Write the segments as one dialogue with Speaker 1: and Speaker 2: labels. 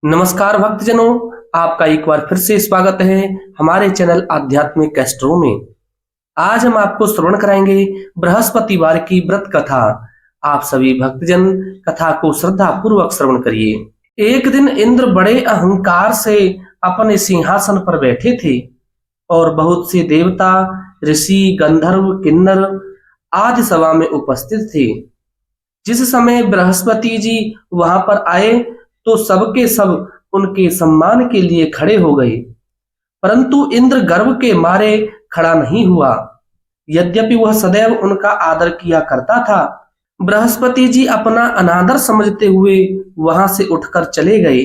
Speaker 1: नमस्कार भक्तजनों, आपका एक बार फिर से स्वागत है हमारे चैनल आध्यात्मिक कैस्ट्रो में। आज हम आपको श्रवण कराएंगे बृहस्पतिवार की व्रत कथा। आप सभी भक्तजन कथा को श्रद्धा पूर्वक श्रवण करिए। एक दिन इंद्र बड़े अहंकार से अपने सिंहासन पर बैठे थे और बहुत से देवता, ऋषि, गंधर्व, किन्नर आदि सभा में उपस्थित थे। जिस समय बृहस्पति जी वहां पर आए तो सबके सब उनके सम्मान के लिए खड़े हो गए, परंतु इंद्र गर्व के मारे खड़ा नहीं हुआ, यद्यपि वह सदैव उनका आदर किया करता था। बृहस्पति जी अपना अनादर समझते हुए वहां से उठकर चले गए।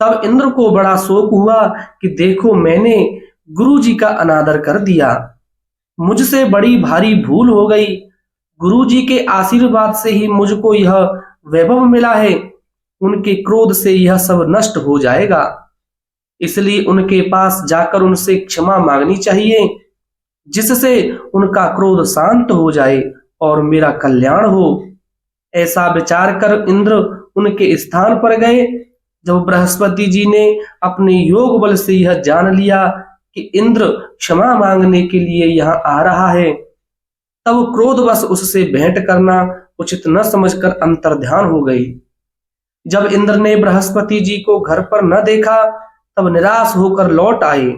Speaker 1: तब इंद्र को बड़ा शोक हुआ कि देखो, मैंने गुरु जी का अनादर कर दिया, मुझसे बड़ी भारी भूल हो गई। गुरु जी के आशीर्वाद से ही मुझको यह वैभव मिला है, उनके क्रोध से यह सब नष्ट हो जाएगा, इसलिए उनके पास जाकर उनसे क्षमा मांगनी चाहिए, जिससे उनका क्रोध शांत हो जाए और मेरा कल्याण हो। ऐसा विचार कर इंद्र उनके स्थान पर गए। जब बृहस्पति जी ने अपने योग बल से यह जान लिया कि इंद्र क्षमा मांगने के लिए यहाँ आ रहा है, तब क्रोधवश उससे भेंट करना उचित न समझकर अंतर्ध्यान हो गई। जब इंद्र ने बृहस्पति जी को घर पर न देखा, तब निराश होकर लौट आए।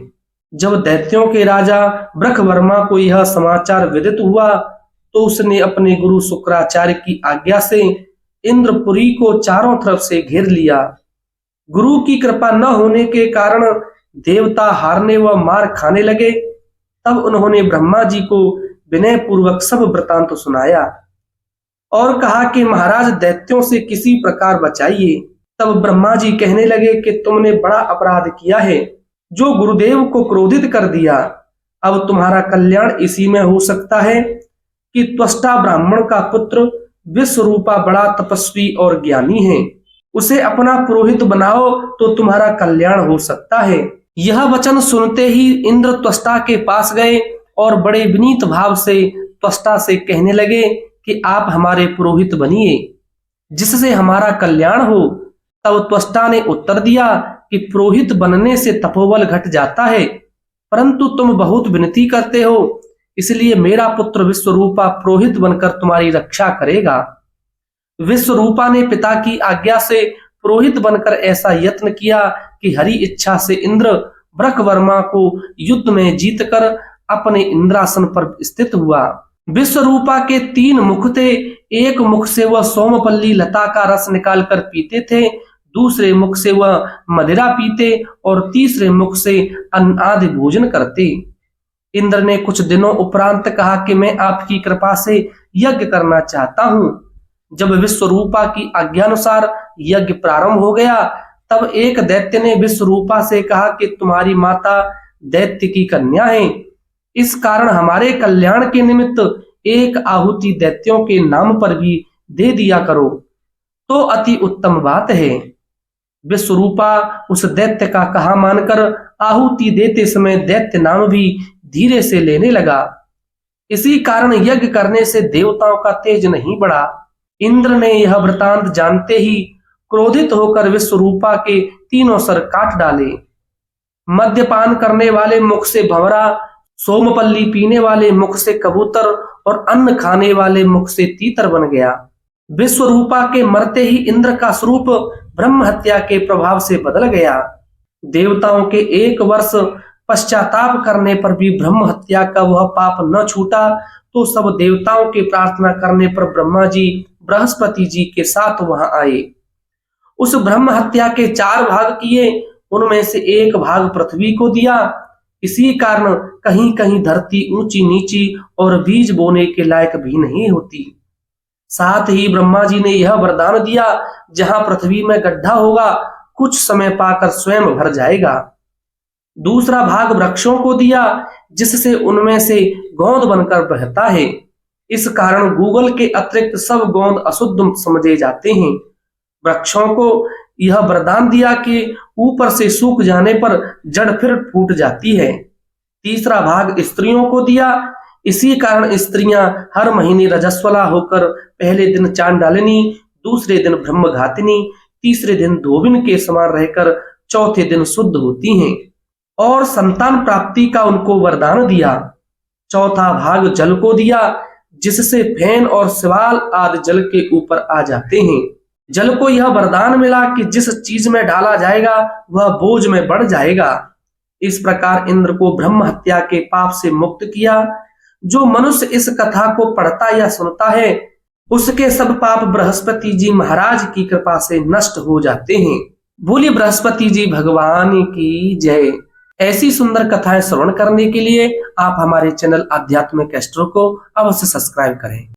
Speaker 1: जब दैत्यों के राजा ब्रखवर्मा को यह समाचार विदित हुआ, तो उसने अपने गुरु शुक्राचार्य की आज्ञा से इंद्रपुरी को चारों तरफ से घेर लिया। गुरु की कृपा न होने के कारण देवता हारने व मार खाने लगे। तब उन्होंने ब्रह्मा जी को विनय पूर्वक सब वृतांत सुनाया और कहा कि महाराज, दैत्यों से किसी प्रकार बचाइए। तब ब्रह्मा जी कहने लगे कि तुमने बड़ा अपराध किया है, जो गुरुदेव को क्रोधित कर दिया। अब तुम्हारा कल्याण इसी में हो सकता है कि त्वष्टा ब्राह्मण का पुत्र विश्वरूपा बड़ा तपस्वी और ज्ञानी है, उसे अपना पुरोहित बनाओ तो तुम्हारा कल्याण हो सकता है। यह वचन सुनते ही इंद्र त्वष्टा के पास गए और बड़े विनीत भाव से त्वष्टा से कहने लगे कि आप हमारे पुरोहित बनिए, जिससे हमारा कल्याण हो। तब त्वष्टा ने उत्तर दिया कि पुरोहित बनने से तपोबल घट जाता है, परंतु तुम बहुत विनती करते हो, इसलिए मेरा पुत्र विश्वरूपा पुरोहित बनकर तुम्हारी रक्षा करेगा। विश्वरूपा ने पिता की आज्ञा से पुरोहित बनकर ऐसा यत्न किया कि हरि इच्छा से इंद्र ब्रखवर्मा को युद्ध में जीतकर अपने इंद्रासन पर स्थित हुआ। विश्वरूपा के 3 मुख थे। एक मुख से वह सोमपल्ली लता का रस निकालकर पीते थे, दूसरे मुख से वह मदिरा पीते और तीसरे मुख से अन्न आदि भोजन करते। इंद्र ने कुछ दिनों उपरांत कहा कि मैं आपकी कृपा से यज्ञ करना चाहता हूँ। जब विश्वरूपा की आज्ञानुसार यज्ञ प्रारंभ हो गया, तब एक दैत्य ने विश्वरूपा से कहा कि तुम्हारी माता दैत्य की कन्या है, इस कारण हमारे कल्याण के निमित्त एक आहुति दैत्यों के नाम पर भी दे दिया करो तो अति उत्तम बात है। विश्वरूपा उस दैत्य का कहा मानकर आहुति देते समय दैत्य नाम भी धीरे से लेने लगा। इसी कारण यज्ञ करने से देवताओं का तेज नहीं बढ़ा। इंद्र ने यह वृतांत जानते ही क्रोधित होकर विश्वरूपा के 3 सर काट डाले। मद्यपान करने वाले मुख से भंवरा, सोमपल्ली पीने वाले मुख से कबूतर और अन्न खाने वाले मुख से तीतर बन गया। विश्वरूपा के मरते ही इंद्र का स्वरूप ब्रह्म हत्या के प्रभाव से बदल गया। देवताओं के 1 वर्ष पश्चाताप करने पर भी ब्रह्म हत्या का वह पाप न छूटा, तो सब देवताओं के प्रार्थना करने पर ब्रह्मा जी बृहस्पति जी के साथ वहां आए। उस ब्रह्म हत्या के 4 भाग किए, उनमें से 1 भाग पृथ्वी को दिया। इसी कारण कहीं कहीं धरती ऊंची नीची और बीज बोने के लायक भी नहीं होती। साथ ही ब्रह्मा जी ने यह वरदान दिया, जहां पृथ्वी में गड्ढा होगा, कुछ समय पाकर स्वयं भर जाएगा। दूसरा भाग वृक्षों को दिया, जिससे उनमें से गोंद बनकर बहता है। इस कारण गूगल के अतिरिक्त सब गोंद अशुद्ध समझे जाते हैं। वृक्षों को यह वरदान दिया कि ऊपर से सूख जाने पर जड़ फिर फूट जाती है। तीसरा भाग स्त्रियों को दिया, इसी कारण स्त्रियां हर महीने रजस्वला होकर पहले दिन चांडालिनी, दूसरे दिन ब्रह्मघातिनी, तीसरे दिन धोबिन के समान रहकर चौथे दिन शुद्ध होती हैं। और संतान प्राप्ति का उनको वरदान दिया। चौथा भाग जल को दिया, जिससे फेन और सिवाल आदि जल के ऊपर आ जाते हैं। जल को यह वरदान मिला कि जिस चीज में डाला जाएगा वह बोझ में बढ़ जाएगा। इस प्रकार इंद्र को ब्रह्म हत्या के पाप से मुक्त किया। जो मनुष्य इस कथा को पढ़ता या सुनता है उसके सब पाप बृहस्पति जी महाराज की कृपा से नष्ट हो जाते हैं। बोलिए बृहस्पति जी भगवान की जय। ऐसी सुंदर कथाएं श्रवण करने के लिए आप हमारे चैनल आध्यात्मिक एस्ट्रो को अवश्य सब्सक्राइब करें।